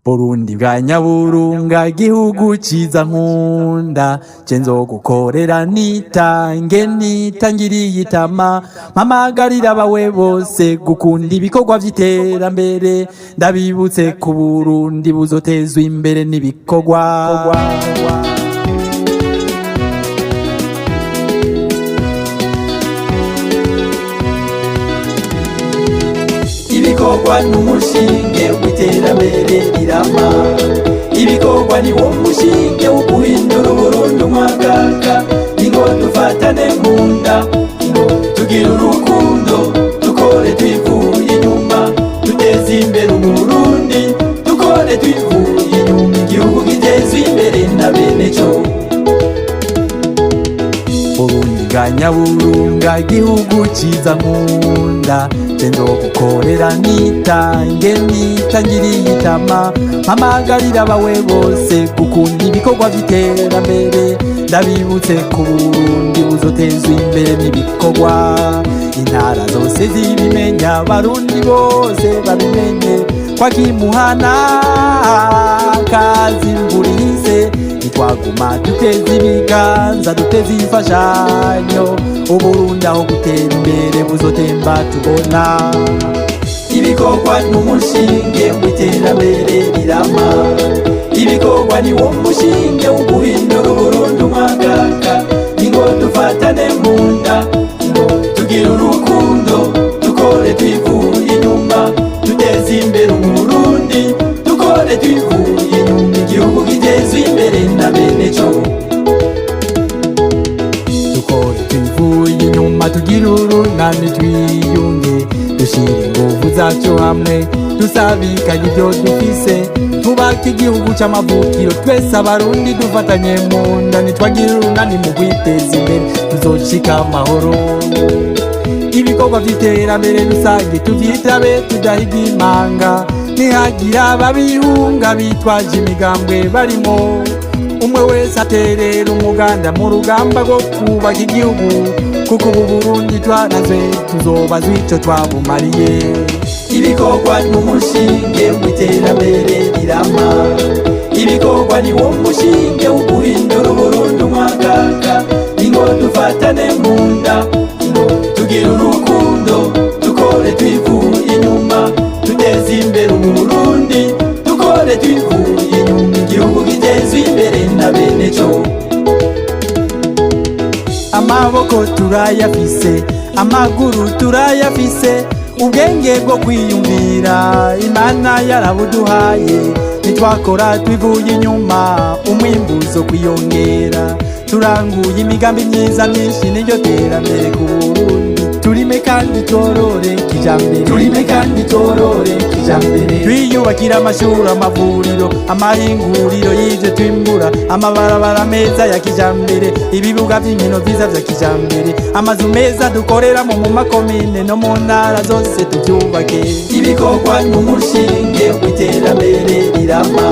Burundi bwa Nyaburunga gihugu ciza nkunda cenzo gukorera nitange nitangiriye itama mpamagarira abawe bose gukunda ibikorwa vy'iterambere ndabibutse ku Burundi buzotezwa imbere n'ibikorwa. Ibikorwa n'umushinge w'iterambere rirama, ibikorwa ni wo mushinge wo guhindura Uburundi umwagaga, ingo dufatane munda, ingo tugire urukundo, dukore twivuye inyuma, duteze imbere Uburundi, dukore twivuye inyuma, igihugu gitezwe imbere na bene co. Burundi bwa Nyaburunga gihugu ciza nkunda cenzo gukorera nitange nitangiriye itama mpamagarira abawe bose gukunda ibikorwa vy'iterambere ndabibutse ku Burundi buzotezwa imbere n'ibikorwa. Intara zose zibimenya Barundi bose babimenye kwakimuhana kazi mburihise nitwaguma duteze ibiganza duteze imfashanyo Uburundi aho gutera imbere buzotemba tubona. Ibikorwa n'umushinge w'iterambere rirama, ibikorwa ni wo mushinge wo guhindura Uburundi umwagaga, ingo dufatane munda, ingo tugire urukundo, dukore twivuye inyuma, duteze imbere Uburundi, dukore twivuye inyuma, igihugu gitezwe imbere na bene co. Dukore twivuye inyuma tugire urunani twiyunge, dushire inguvu zacu hamwe dusabikanye ibyo dufise, tubaka igihugu c'amavukiro twese Abarundi dufatanye munda, nitwagira urunani mu kwiteza imbere tuzoshika amahoro. Ibikorwa vy'iterambere rusangi tuvyitabe tudahiga imanga, nihagira ababihunga bitwaje imigambwe barimo, umwe wese aterera umuganda mu rugamba rwo kubaka igihugu, kuko ubu Burundi twarazwe tuzobazwa ico twabumariye. Ibikorwa n'umushinge w'iterambere rirama, ibikorwa ni wo mushinge wo guhindura Uburundi umwagaga, ingo dufatane munda, ingo tugire urukundo, dukore twivuye inyuma, duteze imbere Uburundi, dukore twivuye inyuma, igihugu gitezwe imbere na bene co. Amaboko turayafise, amaguru turayafise, ubwenge bwo kwiyumvira Imana yarabuduhaye, nitwakora twivuye inyuma umwimbuzo kwiyongera, turanguye imigambi myiza myinshi n'iryo terambere ku Burundi, turime kandi torore kijambere, turime kandi torore kijambere, twiyubakira amashuri amavuriro amahinguriro y'ivyo twimbura, amabarabara meza ya kijambere, ibibuga vy'inkino vyiza vya kijambere, amazu meza dukoreramo mu makomine no mu ntara zose tuvyubake. Ibikorwa n'umushinge w'iterambere rirama,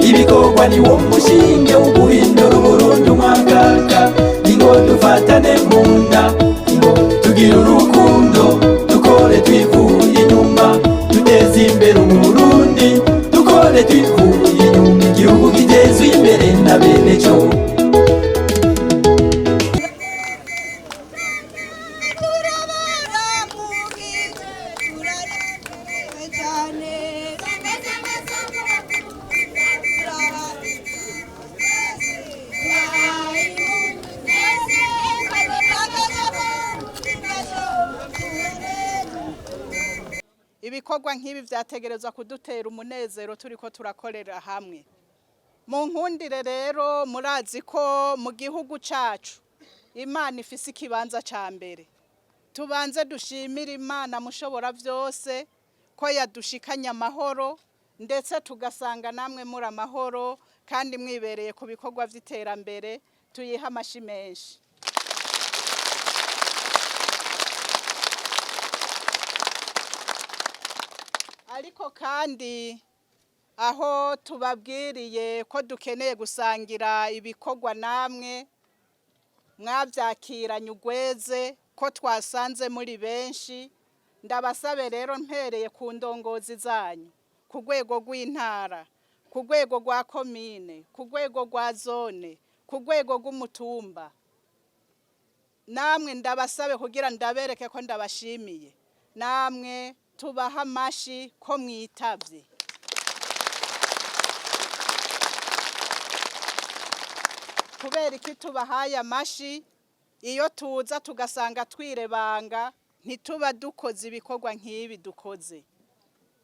ibikorwa ni wo mushinge wo guhindura Uburundi umwagaga, ingo dufatane munda, ingo tugire urukundo, dukore twivuye inyuma, duteze imbere Uburundi, dukore twivuye inyuma, igihugu gitezwe imbere na bene co. Ibikorwa nk'ibi vyategerezwa kudutera umunezero turiko turakorera hamwe. Mu nkundire rero murazi ko mu gihugu cacu Imana ifise ikibanza ca mbere. Tubanze dushimire Imana mushobora vyose ko yadushikanye amahoro, ndetse tugasanga namwe muri amahoro kandi mwibereye ku bikorwa vy'iterambere, tuyiha amashi menshi. Ariko kandi aho tubabwiriye ko dukeneye gusangira ibikorwa namwe mwavyakiranye ugweze ko twasanze muri benshi, ndabasabe rero mpereye ku ndongozi zanyu ku rwego rw'intara, ku rwego rwa komine, ku rwego rwa zone, ku rwego rw'umutumba. Namwe ndabasabe kugira ndabereke ko ndabashimiye. Namwe tubaha amashi ko mwitavye. Kubera iki tubahaye amashi, iyo tuza tugasanga twirebanga ntituba dukoze ibikorwa nk'ibi dukoze.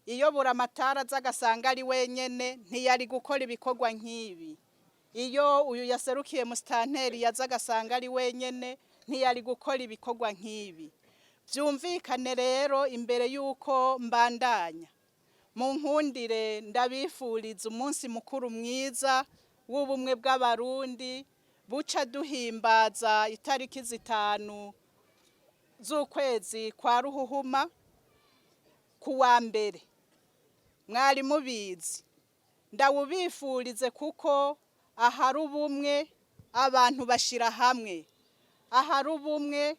Iyo buramatara aza agasanga ari wenyene ntiyari gukora ibikorwa nk'ibi. Iyo uyu yaserukiye musitanteri yaza agasanga ari wenyene ntiyari gukora ibikorwa nk'ibi. Byumvikane rero imbere y'uko mbandanya, mu nkundire ndabifuriza umunsi mukuru mwiza w'ubumwe bw'abarundi buca duhimbaza itariki 5 z'ukwezi kwa ruhuhuma kuwa mbere. Mwari mubizi, ndawubifurize kuko ahari ubumwe abantu bashira hamwe, ahari ubumwe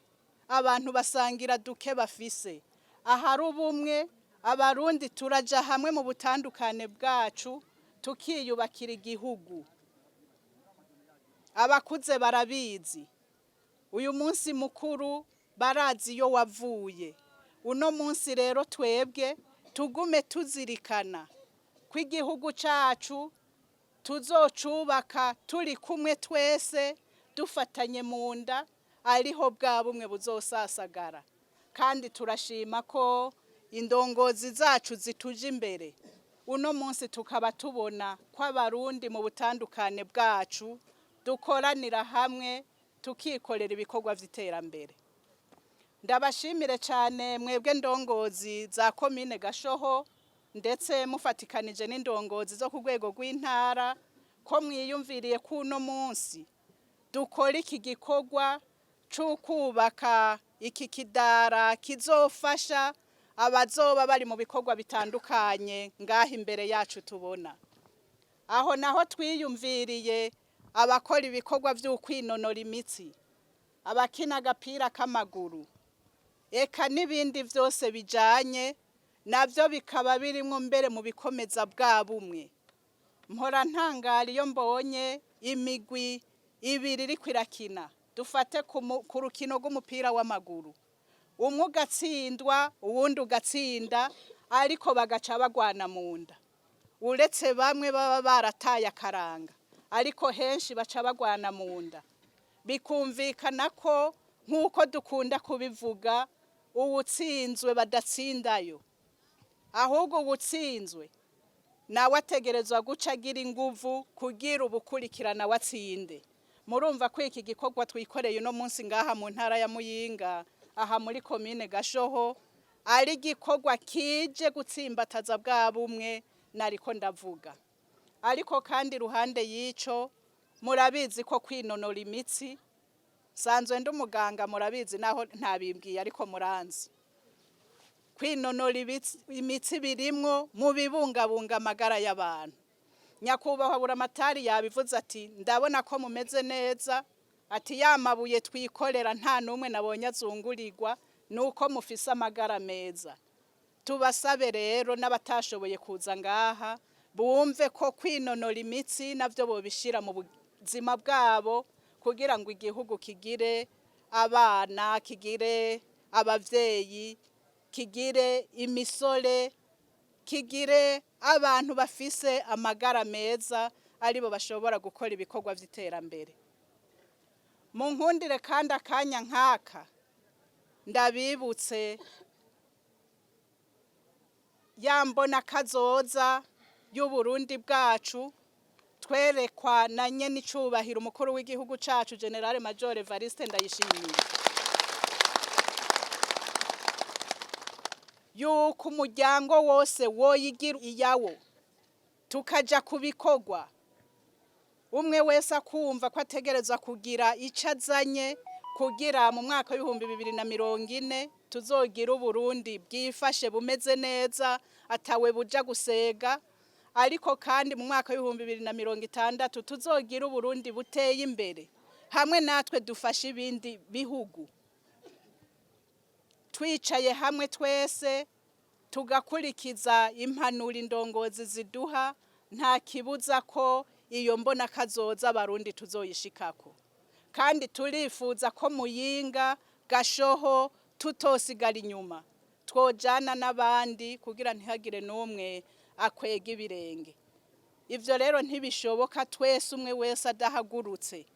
abantu basangira duke bafise, ahari ubumwe abarundi turaja hamwe mu butandukane bwacu tukiyubakira igihugu. Abakuze barabizi, uyu munsi mukuru barazi iyo wavuye. Uno munsi rero twebwe tugume tuzirikana ko igihugu cacu tuzocubaka turi kumwe twese dufatanye mu nda, ariho bwa bumwe buzosasagara. Kandi turashima ko indongozi zacu zituje imbere. Uno munsi tukaba tubona ko abarundi mu butandukane bwacu dukoranira hamwe tukikorera ibikorwa vy'iterambere. Ndabashimire cyane mwebwe ndongozi za Komine Gashoho ndetse mufatikanije n'indongozi zo ku rwego rw'intara ko mwiyumviriye kuno munsi dukora iki gikorwa cyo kubaka iki kidara kizofasha abazoba bari mu bikorwa bitandukanye ngaho imbere yacu tubona. Aho naho twiyumviriye abakora ibikorwa by'ukwinonora imitsi, abakina agapira k'amaguru, eka n'ibindi byose bijanye navyo bikaba birimwo mbere mu bikomeza bwa bumwe. Mpora ntangara iyo mbonye imigwi ibiri iri kwirakina. Dufate ku rukino rw'umupira w'amaguru, umwe ugatsindwa uwundi ugatsinda, ariko bagaca bagwana mu nda. Uretse bamwe baba barataye akaranga, ariko henshi baca bagwana mu nda. Bikumvikana ko nk'uko dukunda kubivuga, uwutsinzwe badatsindayo, ahubwo uwutsinzwe nawe ategerezwa guca agira inguvu kugira ubukurikirana watsinde. Murumva ko iki gikorwa twikoreye uno munsi ngaha mu ntara ya Muyinga, aha muri Komine Gashoho, ari gikorwa kije gutsimbataza bwa bumwe nariko ndavuga. Ariko kandi ruhande y'ico murabizi ko kwinonora imitsi, sanzwe ndi umuganga murabizi naho ntabimbwiye ariko muranzi. Kwinonora imitsi birimwo mu bibungabunga amagara y'abantu. Nyakubahwa buramatari yabivuze ati ndabona ko mumeze neza, ati yamabuye twikorera nta numwe nabonye azungurirwa, nuko mufise amagara meza. Tubasabe rero n'abatashoboye kuza ngaha bumve ko kwinonora imitsi navyo bobishira mu buzima bwabo kugira ngo igihugu kigire abana, kigire abavyeyi, kigire imisore, kigire abantu bafise amagara meza aribo bashobora gukora ibikorwa vy'iterambere. Mu nkundire kandi akanya nkaka ndabibutse yambona kazoza y'Uburundi bwacu twerekwa na nyene icubahiro umukuru w'igihugu cacu General Major Evariste Ndayishimiye, yuko umuryango wose woyigira iyawo tukaja kubikorwa, umwe wese akumva ko ategereza kugira ico azanye kugira mu mwaka w'2040 tuzogira Uburundi bwifashe bumeze neza atawe buja gusega, ariko kandi mu mwaka w'2060 tuzogira Uburundi buteye imbere hamwe natwe dufashe ibindi bihugu. Twicaye hamwe twese tugakurikiza impanuro indongozi ziduha, nta kibuza ko iyo mbona kazoza abarundi tuzoyishikako. Kandi turifuza ko Muyinga Gashoho tutosigara inyuma, twojana n'abandi kugira ntihagire n'umwe akwega ibirenge. Ivyo rero ntibishoboka twese umwe wese adahagurutse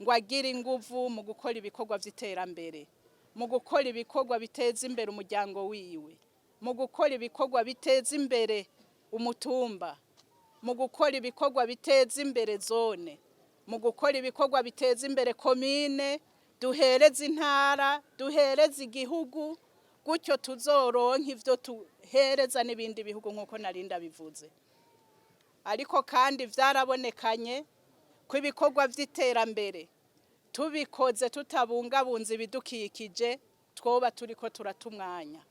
ngo agire inguvu mu gukora ibikorwa vy'iterambere, mu gukora ibikorwa biteza imbere umuryango wiwe, mu gukora ibikorwa biteza imbere umutumba, mu gukora ibikorwa biteza imbere zone, mu gukora ibikorwa biteza imbere komine, duhereze intara, duhereze igihugu, gutyo tuzoronka ivyo tuhereza n'ibindi bihugu nk'uko narinda bivuze. Ariko kandi vyarabonekanye ko ibikorwa vy'iterambere tubikoze tutabungabunza ibidukikije twoba turiko turatumwanya.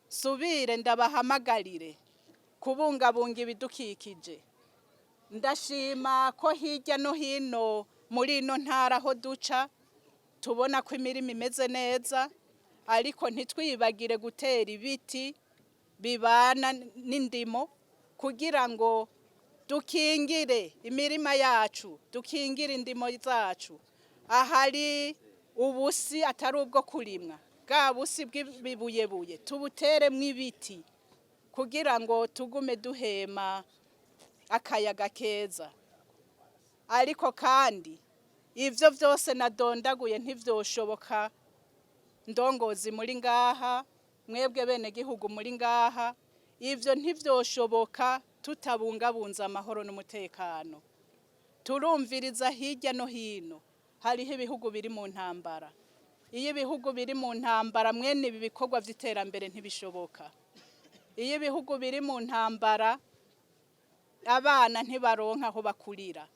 Subire ndabahamagarire kubungabunga ibidukikije. Ndashima ko hirya no hino muri ino ntara aho duca tubona ko imirimo imeze neza, ariko ntitwibagire gutera ibiti bibana n'indimo kugira ngo dukingire imirima yacu, dukingire indimo zacu. Ahari ubusi atari ubwo kurimwa, bwa busi bw'ibibuyebuye tubuteremwo ibiti kugira ngo tugume duhema akayaga keza. Ariko kandi ivyo vyose nadondaguye ntivyoshoboka ndongozi muri ngaha, mwebwe bene gihugu muri ngaha, ivyo ntivyoshoboka tutabungabunza amahoro n'umutekano. Turumviriza hirya no hino hariho ibihugu biri mu ntambara. Iyo ibihugu biri mu ntambara mwene ibi bikorwa vy'iterambere ntibishoboka. Iyo ibihugu biri mu ntambara abana ntibaronka aho bakurira.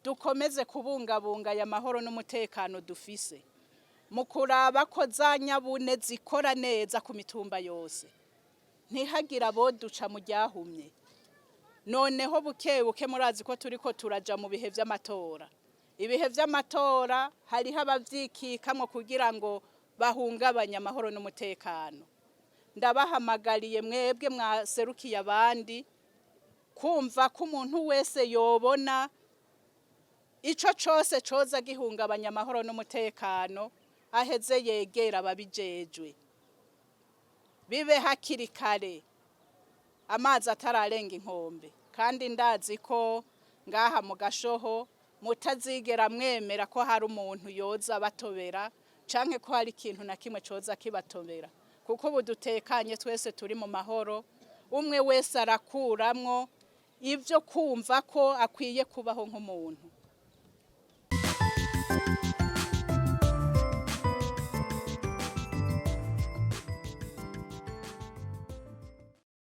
Dukomeze kubungabunga aya mahoro n'umutekano dufise, mu kuraba ko za nyabune zikora neza ku mitumba yose, ntihagira aboduca mu ryahumye. Noneho bukebuke murazi ko turiko turaja mu bihe vy'amatora. Ibihe vy'amatora hariho abavyikikamwo kugira ngo bahungabanye amahoro n'umutekano. Ndabahamagariye mwebwe mwaserukiye abandi kumva ko umuntu wese yobona ico cose coza gihungabanya amahoro n'umutekano aheze yegera ababijejwe. Bibe hakiri kare amazi atararenga inkombe. Kandi ndazi ko ngaha mu Gashoho mutazigera mwemera ko hari umuntu yoza batobera canke ko hari ikintu na kimwe coza kibatobera, kuko ubu dutekanye twese turi mu mahoro. Umwe wese arakuramwo ivyo kumva ko akwiye kubaho nk'umuntu.